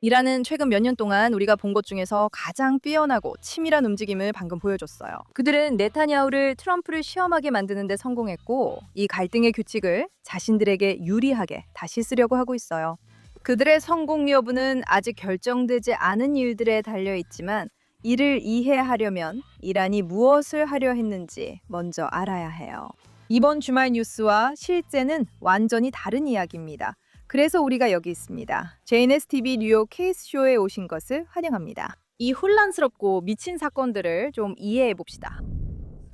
이란은 최근 몇 년 동안 우리가 본 것 중에서 가장 뛰어나고 치밀한 움직임을 방금 보여줬어요. 그들은 네타냐후를 트럼프를 시험하게 만드는 데 성공했고, 이 갈등의 규칙을 자신들에게 유리하게 다시 쓰려고 하고 있어요. 그들의 성공 여부는 아직 결정되지 않은 일들에 달려 있지만, 이를 이해하려면 이란이 무엇을 하려 했는지 먼저 알아야 해요. 이번 주말 뉴스와 실제는 완전히 다른 이야기입니다. 그래서 우리가 여기 있습니다. JNS-TV 뉴욕 케이스쇼에 오신 것을 환영합니다. 이 혼란스럽고 미친 사건들을 좀 이해해 봅시다.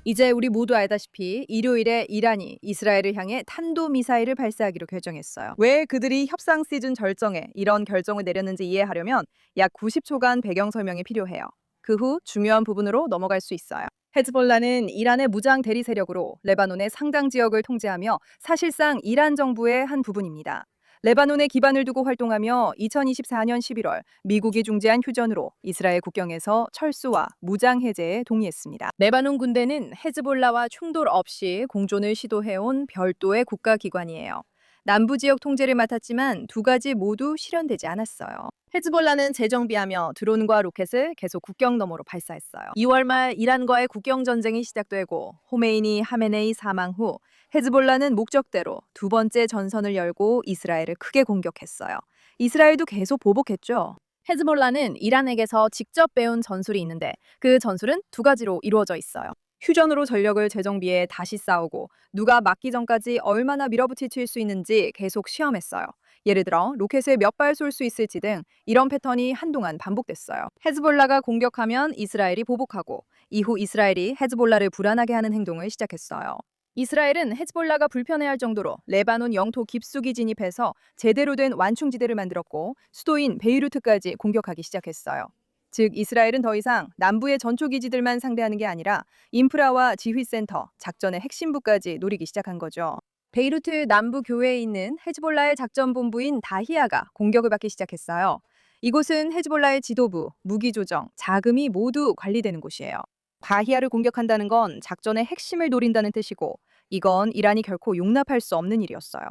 이제 우리 모두 알다시피 일요일에 이란이 이스라엘을 향해 탄도미사일을 발사하기로 결정했어요. 왜 그들이 협상 시즌 절정에 이런 결정을 내렸는지 이해하려면 약 90초간 배경 설명이 필요해요. 그 후 중요한 부분으로 넘어갈 수 있어요. 헤즈볼라는 이란의 무장 대리 세력으로 레바논의 상당 지역을 통제하며 사실상 이란 정부의 한 부분입니다. 레바논에 기반을 두고 활동하며 2024년 11월 미국이 중재한 휴전으로 이스라엘 국경에서 철수와 무장 해제에 동의했습니다. 레바논 군대는 헤즈볼라와 충돌 없이 공존을 시도해온 별도의 국가기관이에요. 남부 지역 통제를 맡았지만 두 가지 모두 실현되지 않았어요. 헤즈볼라는 재정비하며 드론과 로켓을 계속 국경 너머로 발사했어요. 2월 말 이란과의 국경 전쟁이 시작되고 호메이니 하메네이 사망 후 헤즈볼라는 목적대로 두 번째 전선을 열고 이스라엘을 크게 공격했어요. 이스라엘도 계속 보복했죠. 헤즈볼라는 이란에게서 직접 배운 전술이 있는데 그 전술은 두 가지로 이루어져 있어요. 휴전으로 전력을 재정비해 다시 싸우고 누가 막기 전까지 얼마나 밀어붙일 수 있는지 계속 시험했어요. 예를 들어 로켓을 몇 발 쏠 수 있을지 등 이런 패턴이 한동안 반복됐어요. 헤즈볼라가 공격하면 이스라엘이 보복하고 이후 이스라엘이 헤즈볼라를 불안하게 하는 행동을 시작했어요. 이스라엘은 헤즈볼라가 불편해할 정도로 레바논 영토 깊숙이 진입해서 제대로 된 완충지대를 만들었고 수도인 베이루트까지 공격하기 시작했어요. 즉 이스라엘은 더 이상 남부의 전초기지들만 상대하는 게 아니라 인프라와 지휘센터, 작전의 핵심부까지 노리기 시작한 거죠. 베이루트 남부 교외에 있는 헤즈볼라의 작전본부인 다히아가 공격을 받기 시작했어요. 이곳은 헤즈볼라의 지도부, 무기 조정, 자금이 모두 관리되는 곳이에요. 다히아를 공격한다는 건 작전의 핵심을 노린다는 뜻이고 이건 이란이 결코 용납할 수 없는 일이었어요.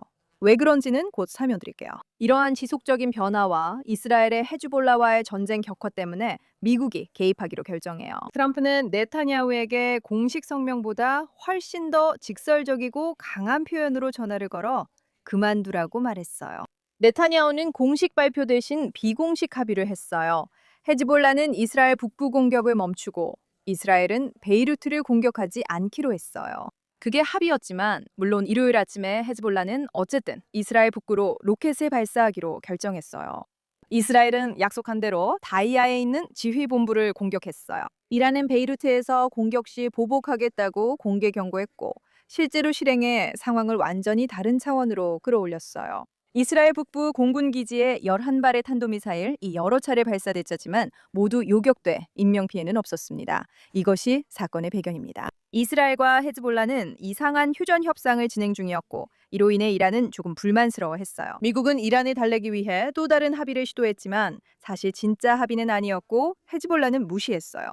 왜 그런지는 곧 설명드릴게요. 이러한 지속적인 변화와 이스라엘의 헤즈볼라와의 전쟁 격화 때문에 미국이 개입하기로 결정해요. 트럼프는 네타냐후에게 공식 성명보다 훨씬 더 직설적이고 강한 표현으로 전화를 걸어 그만두라고 말했어요. 네타냐후는 공식 발표 대신 비공식 합의를 했어요. 헤즈볼라는 이스라엘 북부 공격을 멈추고 이스라엘은 베이루트를 공격하지 않기로 했어요. 그게 합의였지만 물론 일요일 아침에 헤즈볼라는 어쨌든 이스라엘 북부로 로켓을 발사하기로 결정했어요. 이스라엘은 약속한 대로 다이아에 있는 지휘본부를 공격했어요. 이란은 베이루트에서 공격 시 보복하겠다고 공개 경고했고 실제로 실행해 상황을 완전히 다른 차원으로 끌어올렸어요. 이스라엘 북부 공군 기지에 11발의 탄도미사일 여러 차례 발사됐지만 모두 요격돼 인명피해는 없었습니다. 이것이 사건의 배경입니다. 이스라엘과 헤즈볼라는 이상한 휴전 협상을 진행 중이었고 이로 인해 이란은 조금 불만스러워했어요. 미국은 이란을 달래기 위해 또 다른 합의를 시도했지만 사실 진짜 합의는 아니었고 헤즈볼라는 무시했어요.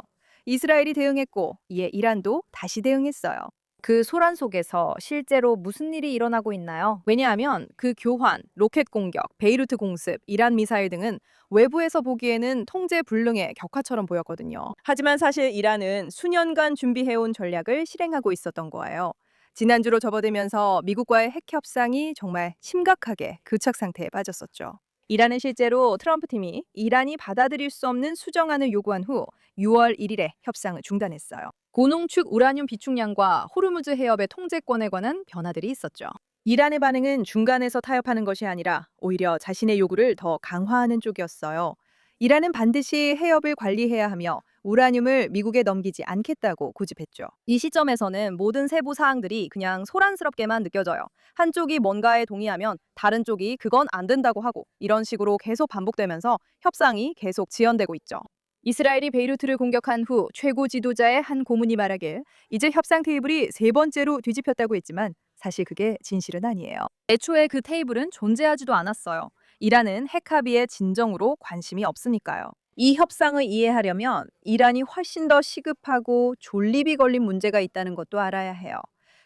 이스라엘이 대응했고 이에 이란도 다시 대응했어요. 그 소란 속에서 실제로 무슨 일이 일어나고 있나요? 왜냐하면 그 교환, 로켓 공격, 베이루트 공습, 이란 미사일 등은 외부에서 보기에는 통제 불능의 격화처럼 보였거든요. 하지만 사실 이란은 수년간 준비해온 전략을 실행하고 있었던 거예요. 지난주로 접어들면서 미국과의 핵 협상이 정말 심각하게 교착 상태에 빠졌었죠. 이란은 실제로 트럼프 팀이 이란이 받아들일 수 없는 수정안을 요구한 후 6월 1일에 협상을 중단했어요. 고농축 우라늄 비축량과 호르무즈 해협의 통제권에 관한 변화들이 있었죠. 이란의 반응은 중간에서 타협하는 것이 아니라 오히려 자신의 요구를 더 강화하는 쪽이었어요. 이란은 반드시 해협을 관리해야 하며 우라늄을 미국에 넘기지 않겠다고 고집했죠. 이 시점에서는 모든 세부 사항들이 그냥 소란스럽게만 느껴져요. 한쪽이 뭔가에 동의하면 다른 쪽이 그건 안 된다고 하고 이런 식으로 계속 반복되면서 협상이 계속 지연되고 있죠. 이스라엘이 베이루트를 공격한 후 최고 지도자의 한 고문이 말하길 이제 협상 테이블이 세 번째로 뒤집혔다고 했지만 사실 그게 진실은 아니에요. 애초에 그 테이블은 존재하지도 않았어요. 이란은 핵 합의에 진정으로 관심이 없으니까요. 이 협상을 이해하려면 이란이 훨씬 더 시급하고 졸립이 걸린 문제가 있다는 것도 알아야 해요.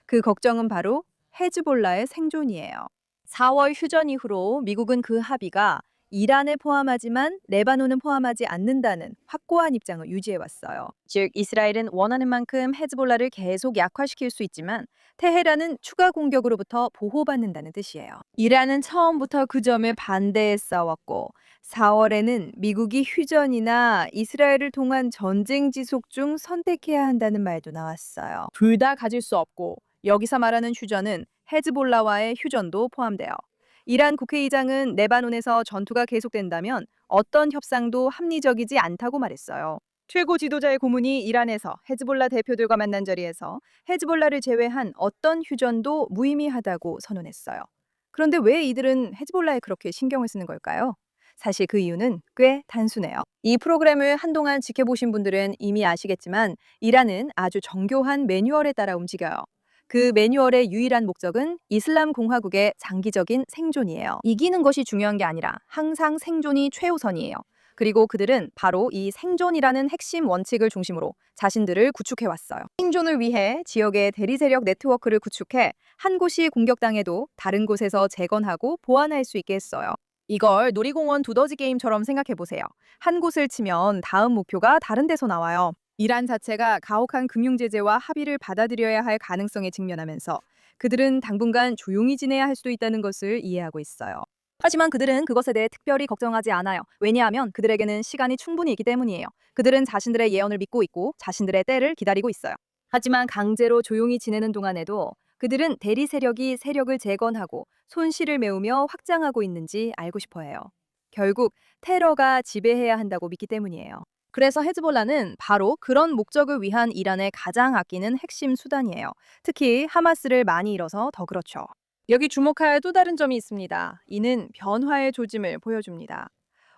그 걱정은 바로 헤즈볼라의 생존이에요. 4월 휴전 이후로 미국은 그 합의가 이란을 포함하지만 레바논은 포함하지 않는다는 확고한 입장을 유지해왔어요. 즉, 이스라엘은 원하는 만큼 헤즈볼라를 계속 약화시킬 수 있지만 테헤란은 추가 공격으로부터 보호받는다는 뜻이에요. 이란은 처음부터 그 점을 반대해 싸웠고 4월에는 미국이 휴전이나 이스라엘을 통한 전쟁 지속 중 선택해야 한다는 말도 나왔어요. 둘 다 가질 수 없고 여기서 말하는 휴전은 헤즈볼라와의 휴전도 포함돼요. 이란 국회의장은 레바논에서 전투가 계속된다면 어떤 협상도 합리적이지 않다고 말했어요. 최고 지도자의 고문이 이란에서 헤즈볼라 대표들과 만난 자리에서 헤즈볼라를 제외한 어떤 휴전도 무의미하다고 선언했어요. 그런데 왜 이들은 헤즈볼라에 그렇게 신경을 쓰는 걸까요? 사실 그 이유는 꽤 단순해요. 이 프로그램을 한동안 지켜보신 분들은 이미 아시겠지만 이란은 아주 정교한 매뉴얼에 따라 움직여요. 그 매뉴얼의 유일한 목적은 이슬람 공화국의 장기적인 생존이에요. 이기는 것이 중요한 게 아니라 항상 생존이 최우선이에요. 그리고 그들은 바로 이 생존이라는 핵심 원칙을 중심으로 자신들을 구축해왔어요. 생존을 위해 지역의 대리세력 네트워크를 구축해 한 곳이 공격당해도 다른 곳에서 재건하고 보완할 수 있게 했어요. 이걸 놀이공원 두더지 게임처럼 생각해보세요. 한 곳을 치면 다음 목표가 다른 데서 나와요. 이란 자체가 가혹한 금융 제재와 합의를 받아들여야 할 가능성에 직면하면서 그들은 당분간 조용히 지내야 할 수도 있다는 것을 이해하고 있어요. 하지만 그들은 그것에 대해 특별히 걱정하지 않아요. 왜냐하면 그들에게는 시간이 충분히 있기 때문이에요. 그들은 자신들의 예언을 믿고 있고 자신들의 때를 기다리고 있어요. 하지만 강제로 조용히 지내는 동안에도 그들은 대리 세력이 세력을 재건하고 손실을 메우며 확장하고 있는지 알고 싶어 해요. 결국 테러가 지배해야 한다고 믿기 때문이에요. 그래서 헤즈볼라는 바로 그런 목적을 위한 이란의 가장 아끼는 핵심 수단이에요. 특히 하마스를 많이 잃어서 더 그렇죠. 여기 주목할 또 다른 점이 있습니다. 이는 변화의 조짐을 보여줍니다.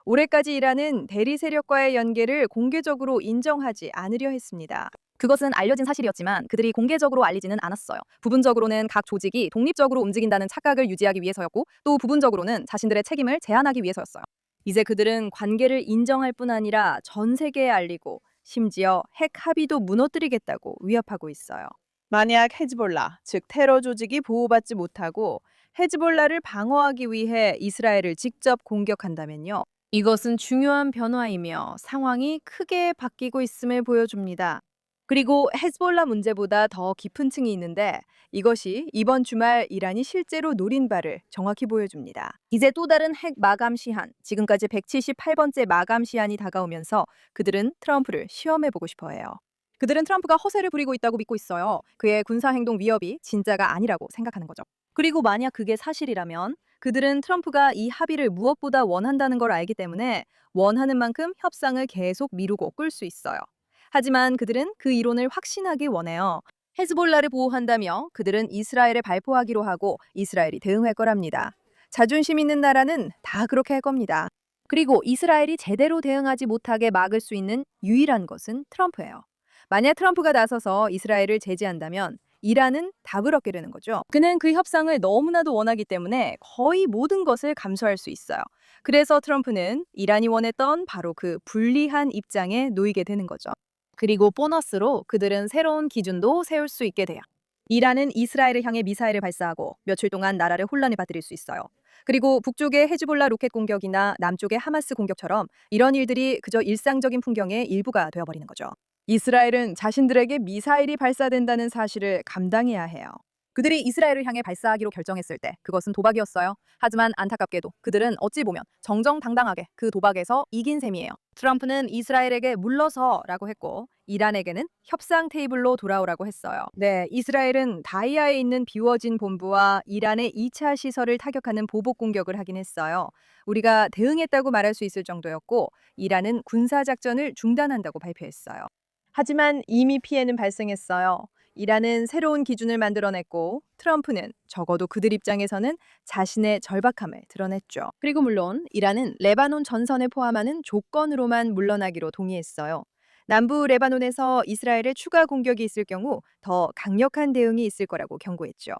올해까지 이란은 대리 세력과의 연계를 공개적으로 인정하지 않으려 했습니다. 그것은 알려진 사실이었지만 그들이 공개적으로 알리지는 않았어요. 부분적으로는 각 조직이 독립적으로 움직인다는 착각을 유지하기 위해서였고 또 부분적으로는 자신들의 책임을 제한하기 위해서였어요. 이제 그들은 관계를 인정할 뿐 아니라 전 세계에 알리고 심지어 핵 합의도 무너뜨리겠다고 위협하고 있어요. 만약 헤즈볼라, 즉 테러 조직이 보호받지 못하고 헤즈볼라를 방어하기 위해 이스라엘을 직접 공격한다면요. 이것은 중요한 변화이며 상황이 크게 바뀌고 있음을 보여줍니다. 그리고 헤즈볼라 문제보다 더 깊은 층이 있는데 이것이 이번 주말 이란이 실제로 노린 바를 정확히 보여줍니다. 이제 또 다른 핵 마감 시한, 지금까지 178번째 마감 시한이 다가오면서 그들은 트럼프를 시험해보고 싶어 해요. 그들은 트럼프가 허세를 부리고 있다고 믿고 있어요. 그의 군사행동 위협이 진짜가 아니라고 생각하는 거죠. 그리고 만약 그게 사실이라면 그들은 트럼프가 이 합의를 무엇보다 원한다는 걸 알기 때문에 원하는 만큼 협상을 계속 미루고 끌 수 있어요. 하지만 그들은 그 이론을 확신하기 원해요. 헤즈볼라를 보호한다며 그들은 이스라엘에 발포하기로 하고 이스라엘이 대응할 거랍니다. 자존심 있는 나라는 다 그렇게 할 겁니다. 그리고 이스라엘이 제대로 대응하지 못하게 막을 수 있는 유일한 것은 트럼프예요. 만약 트럼프가 나서서 이스라엘을 제재한다면 이란은 답을 얻게 되는 거죠. 그는 그 협상을 너무나도 원하기 때문에 거의 모든 것을 감수할 수 있어요. 그래서 트럼프는 이란이 원했던 바로 그 불리한 입장에 놓이게 되는 거죠. 그리고 보너스로 그들은 새로운 기준도 세울 수 있게 돼요. 이란은 이스라엘을 향해 미사일을 발사하고 며칠 동안 나라를 혼란에 빠뜨릴 수 있어요. 그리고 북쪽의 헤즈볼라 로켓 공격이나 남쪽의 하마스 공격처럼 이런 일들이 그저 일상적인 풍경의 일부가 되어버리는 거죠. 이스라엘은 자신들에게 미사일이 발사된다는 사실을 감당해야 해요. 그들이 이스라엘을 향해 발사하기로 결정했을 때 그것은 도박이었어요. 하지만 안타깝게도 그들은 어찌 보면 정정당당하게 그 도박에서 이긴 셈이에요. 트럼프는 이스라엘에게 물러서라고 했고 이란에게는 협상 테이블로 돌아오라고 했어요. 네, 이스라엘은 다이아에 있는 비워진 본부와 이란의 2차 시설을 타격하는 보복 공격을 하긴 했어요. 우리가 대응했다고 말할 수 있을 정도였고 이란은 군사작전을 중단한다고 발표했어요. 하지만 이미 피해는 발생했어요. 이란은 새로운 기준을 만들어냈고 트럼프는 적어도 그들 입장에서는 자신의 절박함을 드러냈죠. 그리고 물론 이란은 레바논 전선을 포함하는 조건으로만 물러나기로 동의했어요. 남부 레바논에서 이스라엘의 추가 공격이 있을 경우 더 강력한 대응이 있을 거라고 경고했죠.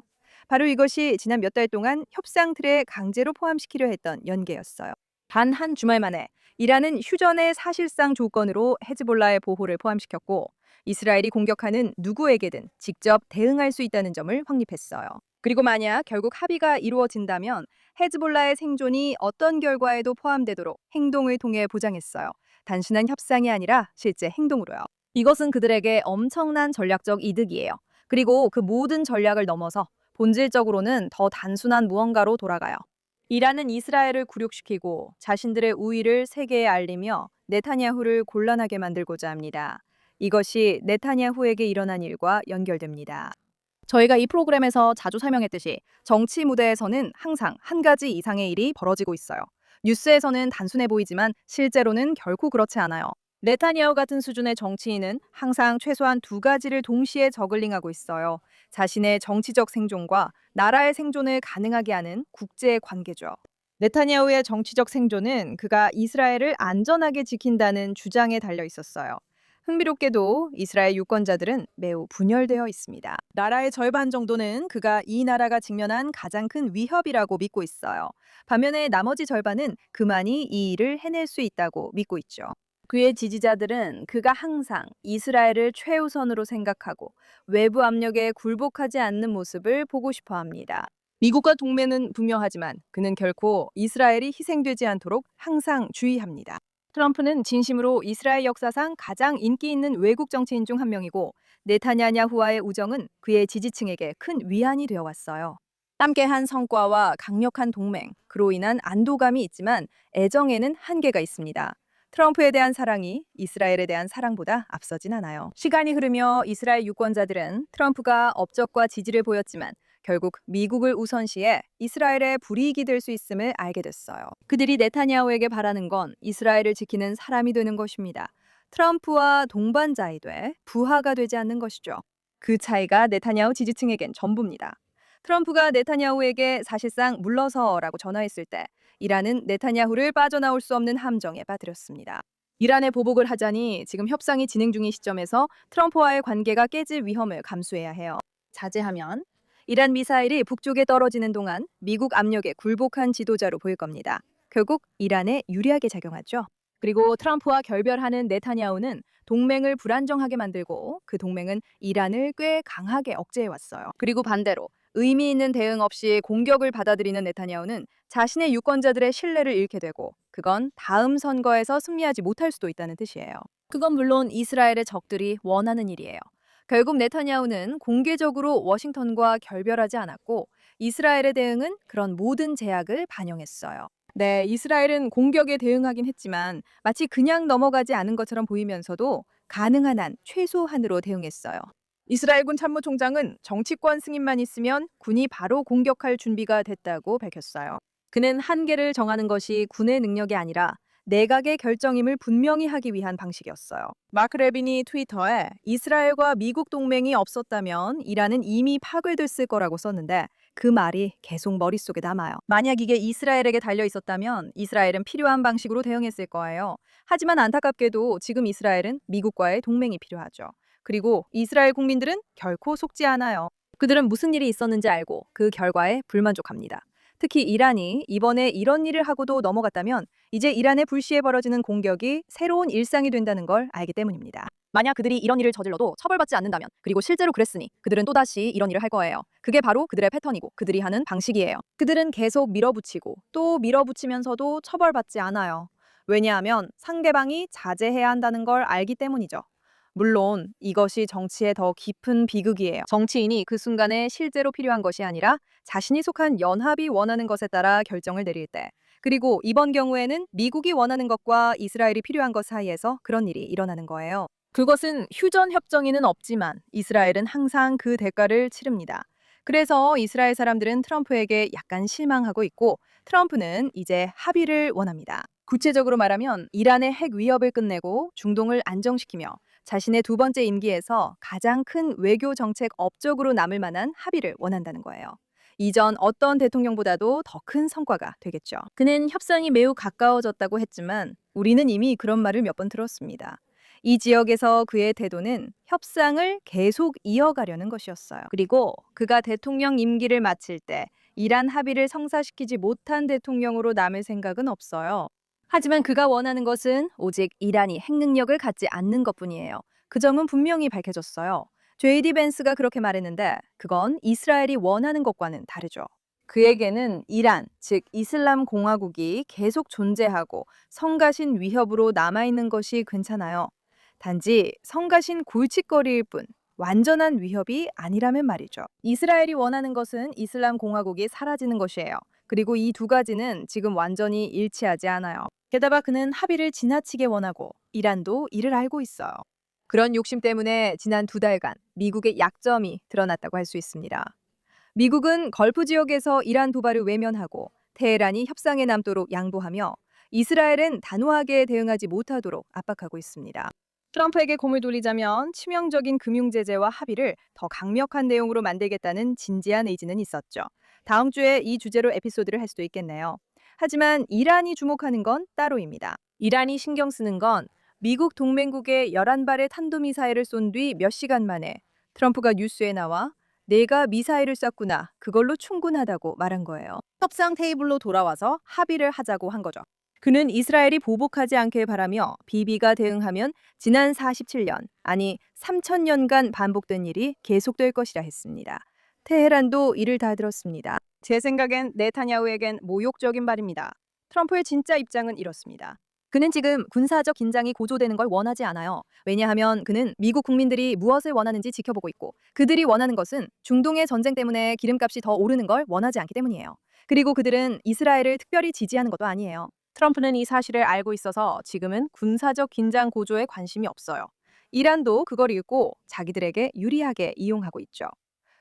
바로 이것이 지난 몇 달 동안 협상 틀에 강제로 포함시키려 했던 연계였어요. 단 한 주말 만에 이란은 휴전의 사실상 조건으로 헤즈볼라의 보호를 포함시켰고 이스라엘이 공격하는 누구에게든 직접 대응할 수 있다는 점을 확립했어요. 그리고 만약 결국 합의가 이루어진다면 헤즈볼라의 생존이 어떤 결과에도 포함되도록 행동을 통해 보장했어요. 단순한 협상이 아니라 실제 행동으로요. 이것은 그들에게 엄청난 전략적 이득이에요. 그리고 그 모든 전략을 넘어서 본질적으로는 더 단순한 무언가로 돌아가요. 이란은 이스라엘을 굴욕시키고 자신들의 우위를 세계에 알리며 네타냐후를 곤란하게 만들고자 합니다. 이것이 네타냐후에게 일어난 일과 연결됩니다. 저희가 이 프로그램에서 자주 설명했듯이 정치 무대에서는 항상 한 가지 이상의 일이 벌어지고 있어요. 뉴스에서는 단순해 보이지만 실제로는 결코 그렇지 않아요. 네타냐후 같은 수준의 정치인은 항상 최소한 두 가지를 동시에 저글링하고 있어요. 자신의 정치적 생존과 나라의 생존을 가능하게 하는 국제 관계죠. 네타냐후의 정치적 생존은 그가 이스라엘을 안전하게 지킨다는 주장에 달려 있었어요. 흥미롭게도 이스라엘 유권자들은 매우 분열되어 있습니다. 나라의 절반 정도는 그가 이 나라가 직면한 가장 큰 위협이라고 믿고 있어요. 반면에 나머지 절반은 그만이 이 일을 해낼 수 있다고 믿고 있죠. 그의 지지자들은 그가 항상 이스라엘을 최우선으로 생각하고 외부 압력에 굴복하지 않는 모습을 보고 싶어 합니다. 미국과 동맹은 분명하지만 그는 결코 이스라엘이 희생되지 않도록 항상 주의합니다. 트럼프는 진심으로 이스라엘 역사상 가장 인기 있는 외국 정치인 중 한 명이고 네타냐후와의 우정은 그의 지지층에게 큰 위안이 되어 왔어요. 함께한 성과와 강력한 동맹, 그로 인한 안도감이 있지만 애정에는 한계가 있습니다. 트럼프에 대한 사랑이 이스라엘에 대한 사랑보다 앞서진 않아요. 시간이 흐르며 이스라엘 유권자들은 트럼프가 업적과 지지를 보였지만 결국 미국을 우선시해 이스라엘의 불이익이 될 수 있음을 알게 됐어요. 그들이 네타냐후에게 바라는 건 이스라엘을 지키는 사람이 되는 것입니다. 트럼프와 동반자이 돼 부하가 되지 않는 것이죠. 그 차이가 네타냐후 지지층에겐 전부입니다. 트럼프가 네타냐후에게 사실상 물러서라고 전화했을 때 이란은 네타냐후를 빠져나올 수 없는 함정에 빠뜨렸습니다. 이란에 보복을 하자니 지금 협상이 진행 중인 시점에서 트럼프와의 관계가 깨질 위험을 감수해야 해요. 자제하면 이란 미사일이 북쪽에 떨어지는 동안 미국 압력에 굴복한 지도자로 보일 겁니다. 결국 이란에 유리하게 작용하죠. 그리고 트럼프와 결별하는 네타냐후는 동맹을 불안정하게 만들고 그 동맹은 이란을 꽤 강하게 억제해왔어요. 그리고 반대로 의미 있는 대응 없이 공격을 받아들이는 네타냐후는 자신의 유권자들의 신뢰를 잃게 되고 그건 다음 선거에서 승리하지 못할 수도 있다는 뜻이에요. 그건 물론 이스라엘의 적들이 원하는 일이에요. 결국 네타냐후는 공개적으로 워싱턴과 결별하지 않았고 이스라엘의 대응은 그런 모든 제약을 반영했어요. 네, 이스라엘은 공격에 대응하긴 했지만 마치 그냥 넘어가지 않은 것처럼 보이면서도 가능한 한 최소한으로 대응했어요. 이스라엘군 참모총장은 정치권 승인만 있으면 군이 바로 공격할 준비가 됐다고 밝혔어요. 그는 한계를 정하는 것이 군의 능력이 아니라 내각의 결정임을 분명히 하기 위한 방식이었어요. 마크 레빈이 트위터에 이스라엘과 미국 동맹이 없었다면 이란은 이미 파괴됐을 거라고 썼는데 그 말이 계속 머릿속에 남아요. 만약 이게 이스라엘에게 달려 있었다면 이스라엘은 필요한 방식으로 대응했을 거예요. 하지만 안타깝게도 지금 이스라엘은 미국과의 동맹이 필요하죠. 그리고 이스라엘 국민들은 결코 속지 않아요. 그들은 무슨 일이 있었는지 알고 그 결과에 불만족합니다. 특히 이란이 이번에 이런 일을 하고도 넘어갔다면 이제 이란의 불시에 벌어지는 공격이 새로운 일상이 된다는 걸 알기 때문입니다. 만약 그들이 이런 일을 저질러도 처벌받지 않는다면 그리고 실제로 그랬으니 그들은 또다시 이런 일을 할 거예요. 그게 바로 그들의 패턴이고 그들이 하는 방식이에요. 그들은 계속 밀어붙이고 또 밀어붙이면서도 처벌받지 않아요. 왜냐하면 상대방이 자제해야 한다는 걸 알기 때문이죠. 물론 이것이 정치의 더 깊은 비극이에요. 정치인이 그 순간에 실제로 필요한 것이 아니라 자신이 속한 연합이 원하는 것에 따라 결정을 내릴 때, 그리고 이번 경우에는 미국이 원하는 것과 이스라엘이 필요한 것 사이에서 그런 일이 일어나는 거예요. 그것은 휴전 협정에는 없지만 이스라엘은 항상 그 대가를 치릅니다. 그래서 이스라엘 사람들은 트럼프에게 약간 실망하고 있고 트럼프는 이제 합의를 원합니다. 구체적으로 말하면 이란의 핵 위협을 끝내고 중동을 안정시키며 자신의 두 번째 임기에서 가장 큰 외교 정책 업적으로 남을 만한 합의를 원한다는 거예요. 이전 어떤 대통령보다도 더 큰 성과가 되겠죠. 그는 협상이 매우 가까워졌다고 했지만 우리는 이미 그런 말을 몇 번 들었습니다. 이 지역에서 그의 태도는 협상을 계속 이어가려는 것이었어요. 그리고 그가 대통령 임기를 마칠 때 이란 합의를 성사시키지 못한 대통령으로 남을 생각은 없어요. 하지만 그가 원하는 것은 오직 이란이 핵 능력을 갖지 않는 것뿐이에요. 그 점은 분명히 밝혀졌어요. JD 벤스가 그렇게 말했는데 그건 이스라엘이 원하는 것과는 다르죠. 그에게는 이란, 즉 이슬람 공화국이 계속 존재하고 성가신 위협으로 남아있는 것이 괜찮아요. 단지 성가신 골칫거리일 뿐 완전한 위협이 아니라면 말이죠. 이스라엘이 원하는 것은 이슬람 공화국이 사라지는 것이에요. 그리고 이 두 가지는 지금 완전히 일치하지 않아요. 게다가 그는 합의를 지나치게 원하고 이란도 이를 알고 있어요. 그런 욕심 때문에 지난 2달간 미국의 약점이 드러났다고 할 수 있습니다. 미국은 걸프 지역에서 이란 도발을 외면하고 테헤란이 협상에 남도록 양보하며 이스라엘은 단호하게 대응하지 못하도록 압박하고 있습니다. 트럼프에게 공을 돌리자면 치명적인 금융 제재와 합의를 더 강력한 내용으로 만들겠다는 진지한 의지는 있었죠. 다음 주에 이 주제로 에피소드를 할 수도 있겠네요. 하지만 이란이 주목하는 건 따로입니다. 이란이 신경 쓰는 건 미국 동맹국에 11발의 탄도미사일을 쏜 뒤 몇 시간 만에 트럼프가 뉴스에 나와 내가 미사일을 쐈구나, 그걸로 충분하다고 말한 거예요. 협상 테이블로 돌아와서 합의를 하자고 한 거죠. 그는 이스라엘이 보복하지 않길 바라며 비비가 대응하면 지난 47년, 아니 3000년간 반복된 일이 계속될 것이라 했습니다. 테헤란도 이를 다 들었습니다. 제 생각엔 네타냐후에겐 모욕적인 말입니다. 트럼프의 진짜 입장은 이렇습니다. 그는 지금 군사적 긴장이 고조되는 걸 원하지 않아요. 왜냐하면 그는 미국 국민들이 무엇을 원하는지 지켜보고 있고 그들이 원하는 것은 중동의 전쟁 때문에 기름값이 더 오르는 걸 원하지 않기 때문이에요. 그리고 그들은 이스라엘을 특별히 지지하는 것도 아니에요. 트럼프는 이 사실을 알고 있어서 지금은 군사적 긴장 고조에 관심이 없어요. 이란도 그걸 읽고 자기들에게 유리하게 이용하고 있죠.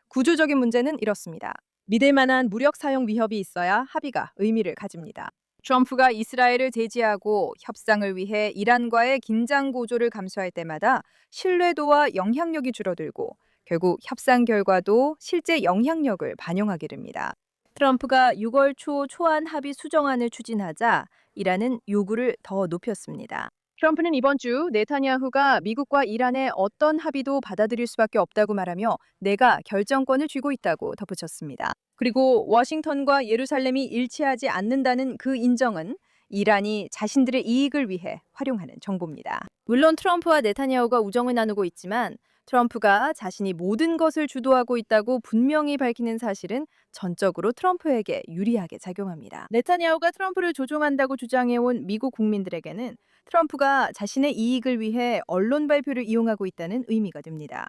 구조적인 문제는 이렇습니다. 믿을 만한 무력 사용 위협이 있어야 합의가 의미를 가집니다. 트럼프가 이스라엘을 제지하고 협상을 위해 이란과의 긴장 고조를 감수할 때마다 신뢰도와 영향력이 줄어들고 결국 협상 결과도 실제 영향력을 반영하게 됩니다. 트럼프가 6월 초 초안 합의 수정안을 추진하자 이란은 요구를 더 높였습니다. 트럼프는 이번 주 네타냐후가 미국과 이란의 어떤 합의도 받아들일 수밖에 없다고 말하며 내가 결정권을 쥐고 있다고 덧붙였습니다. 그리고 워싱턴과 예루살렘이 일치하지 않는다는 그 인정은 이란이 자신들의 이익을 위해 활용하는 정보입니다. 물론 트럼프와 네타냐후가 우정을 나누고 있지만 트럼프가 자신이 모든 것을 주도하고 있다고 분명히 밝히는 사실은 전적으로 트럼프에게 유리하게 작용합니다. 네타냐후가 트럼프를 조종한다고 주장해온 미국 국민들에게는 트럼프가 자신의 이익을 위해 언론 발표를 이용하고 있다는 의미가 됩니다.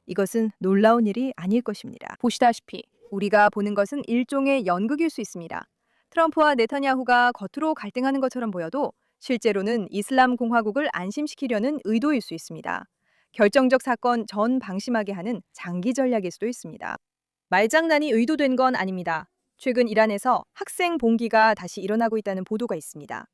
이것은 놀라운 일이 아닐 것입니다. 보시다시피 우리가 보는 것은 일종의 연극일 수 있습니다. 트럼프와 네타냐후가 겉으로 갈등하는 것처럼 보여도 실제로는 이슬람 공화국을 안심시키려는 의도일 수 있습니다. 결정적 사건 전 방심하게 하는 장기 전략일 수도 있습니다. 말장난이 의도된 건 아닙니다. 최근 이란에서 학생 봉기가 다시 일어나고 있다는 보도가 있습니다.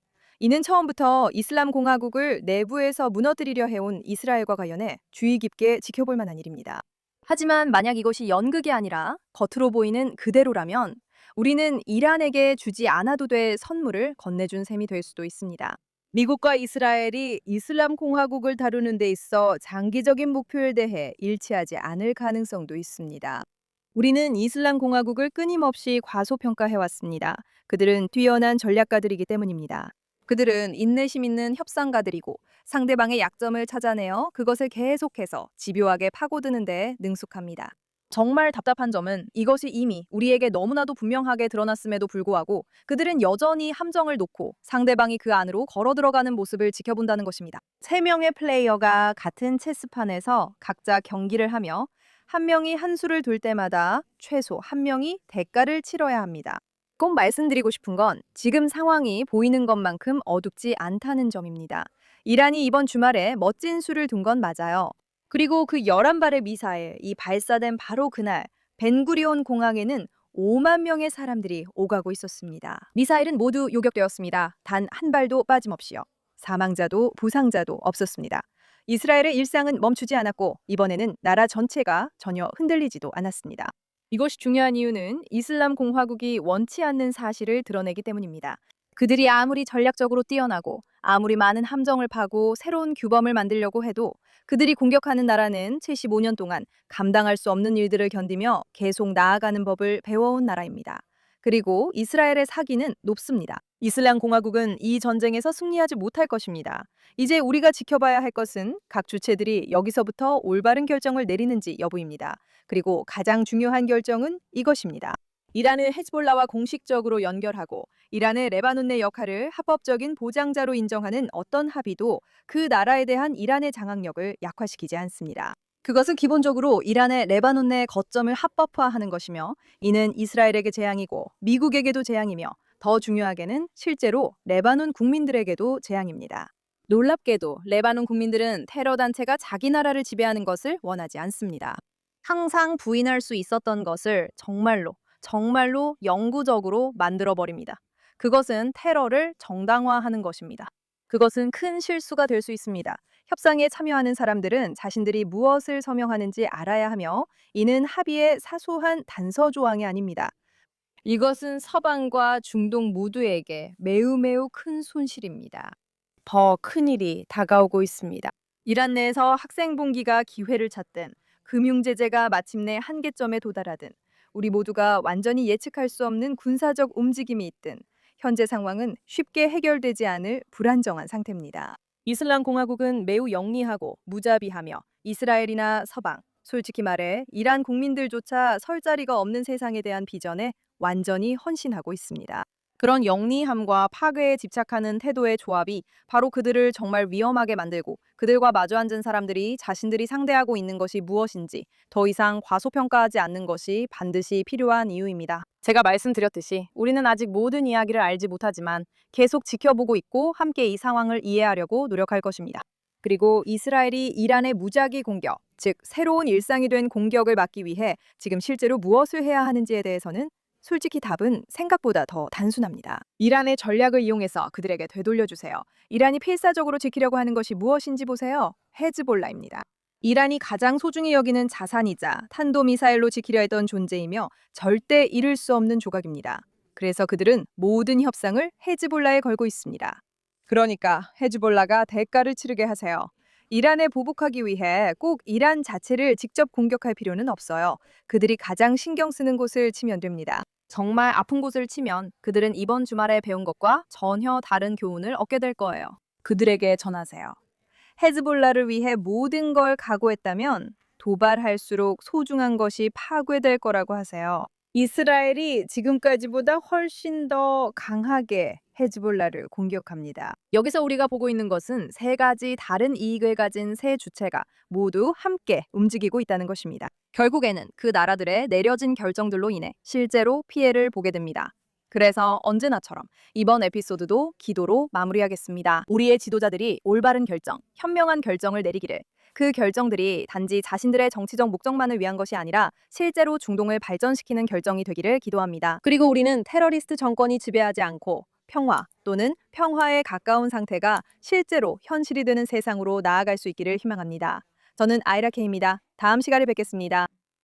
이는 처음부터 이슬람 공화국을 내부에서 무너뜨리려 해온 이스라엘과 관련해 주의 깊게 지켜볼 만한 일입니다. 하지만 만약 이것이 연극이 아니라 겉으로 보이는 그대로라면 우리는 이란에게 주지 않아도 될 선물을 건네준 셈이 될 수도 있습니다. 미국과 이스라엘이 이슬람 공화국을 다루는 데 있어 장기적인 목표에 대해 일치하지 않을 가능성도 있습니다. 우리는 이슬람 공화국을 끊임없이 과소평가해왔습니다. 그들은 뛰어난 전략가들이기 때문입니다. 그들은 인내심 있는 협상가들이고 상대방의 약점을 찾아내어 그것을 계속해서 집요하게 파고드는 데 능숙합니다. 정말 답답한 점은 이것이 이미 우리에게 너무나도 분명하게 드러났음에도 불구하고 그들은 여전히 함정을 놓고 상대방이 그 안으로 걸어 들어가는 모습을 지켜본다는 것입니다. 3명의 플레이어가 같은 체스판에서 각자 경기를 하며 한 명이 한 수를 둘 때마다 최소 한 명이 대가를 치러야 합니다. 꼭 말씀드리고 싶은 건 지금 상황이 보이는 것만큼 어둡지 않다는 점입니다. 이란이 이번 주말에 멋진 수를 둔 건 맞아요. 그리고 그 11발의 미사일, 발사된 바로 그날 벤구리온 공항에는 5만 명의 사람들이 오가고 있었습니다. 미사일은 모두 요격되었습니다. 단 한 발도 빠짐없이요. 사망자도 부상자도 없었습니다. 이스라엘의 일상은 멈추지 않았고 이번에는 나라 전체가 전혀 흔들리지도 않았습니다. 이것이 중요한 이유는 이슬람 공화국이 원치 않는 사실을 드러내기 때문입니다. 그들이 아무리 전략적으로 뛰어나고 아무리 많은 함정을 파고 새로운 규범을 만들려고 해도 그들이 공격하는 나라는 75년 동안 감당할 수 없는 일들을 견디며 계속 나아가는 법을 배워온 나라입니다. 그리고 이스라엘의 사기는 높습니다. 이슬람 공화국은 이 전쟁에서 승리하지 못할 것입니다. 이제 우리가 지켜봐야 할 것은 각 주체들이 여기서부터 올바른 결정을 내리는지 여부입니다. 그리고 가장 중요한 결정은 이것입니다. 이란을 헤즈볼라와 공식적으로 연결하고 이란의 레바논 내 역할을 합법적인 보장자로 인정하는 어떤 합의도 그 나라에 대한 이란의 장악력을 약화시키지 않습니다. 그것은 기본적으로 이란의 레바논 내 거점을 합법화하는 것이며 이는 이스라엘에게 재앙이고 미국에게도 재앙이며 더 중요하게는 실제로 레바논 국민들에게도 재앙입니다. 놀랍게도 레바논 국민들은 테러 단체가 자기 나라를 지배하는 것을 원하지 않습니다. 항상 부인할 수 있었던 것을 정말로 영구적으로 만들어버립니다. 그것은 테러를 정당화하는 것입니다. 그것은 큰 실수가 될 수 있습니다. 협상에 참여하는 사람들은 자신들이 무엇을 서명하는지 알아야 하며 이는 합의의 사소한 단서 조항이 아닙니다. 이것은 서방과 중동 모두에게 매우 큰 손실입니다. 더 큰 일이 다가오고 있습니다. 이란 내에서 학생 봉기가 기회를 찾든 금융 제재가 마침내 한계점에 도달하든 우리 모두가 완전히 예측할 수 없는 군사적 움직임이 있든 현재 상황은 쉽게 해결되지 않을 불안정한 상태입니다. 이슬람 공화국은 매우 영리하고 무자비하며 이스라엘이나 서방, 솔직히 말해 이란 국민들조차 설 자리가 없는 세상에 대한 비전에 완전히 헌신하고 있습니다. 그런 영리함과 파괴에 집착하는 태도의 조합이 바로 그들을 정말 위험하게 만들고 그들과 마주 앉은 사람들이 자신들이 상대하고 있는 것이 무엇인지 더 이상 과소평가하지 않는 것이 반드시 필요한 이유입니다. 제가 말씀드렸듯이 우리는 아직 모든 이야기를 알지 못하지만 계속 지켜보고 있고 함께 이 상황을 이해하려고 노력할 것입니다. 그리고 이스라엘이 이란의 무작위 공격, 즉 새로운 일상이 된 공격을 막기 위해 지금 실제로 무엇을 해야 하는지에 대해서는 솔직히 답은 생각보다 더 단순합니다. 이란의 전략을 이용해서 그들에게 되돌려주세요. 이란이 필사적으로 지키려고 하는 것이 무엇인지 보세요. 헤즈볼라입니다. 이란이 가장 소중히 여기는 자산이자 탄도미사일로 지키려 했던 존재이며 절대 잃을 수 없는 조각입니다. 그래서 그들은 모든 협상을 헤즈볼라에 걸고 있습니다. 그러니까 헤즈볼라가 대가를 치르게 하세요. 이란에 보복하기 위해 꼭 이란 자체를 직접 공격할 필요는 없어요. 그들이 가장 신경 쓰는 곳을 치면 됩니다. 정말 아픈 곳을 치면 그들은 이번 주말에 배운 것과 전혀 다른 교훈을 얻게 될 거예요. 그들에게 전하세요. 헤즈볼라를 위해 모든 걸 각오했다면 도발할수록 소중한 것이 파괴될 거라고 하세요. 이스라엘이 지금까지보다 훨씬 더 강하게 헤즈볼라를 공격합니다. 여기서 우리가 보고 있는 것은 세 가지 다른 이익을 가진 세 주체가 모두 함께 움직이고 있다는 것입니다. 결국에는 그 나라들의 내려진 결정들로 인해 실제로 피해를 보게 됩니다. 그래서 언제나처럼 이번 에피소드도 기도로 마무리하겠습니다. 우리의 지도자들이 올바른 결정, 현명한 결정을 내리기를. 그 결정들이 단지 자신들의 정치적 목적만을 위한 것이 아니라 실제로 중동을 발전시키는 결정이 되기를 기도합니다. 그리고 우리는 테러리스트 정권이 지배하지 않고 평화 또는 평화에 가까운 상태가 실제로 현실이 되는 세상으로 나아갈 수 있기를 희망합니다. 저는 아이라 K입니다. 다음 시간에 뵙겠습니다.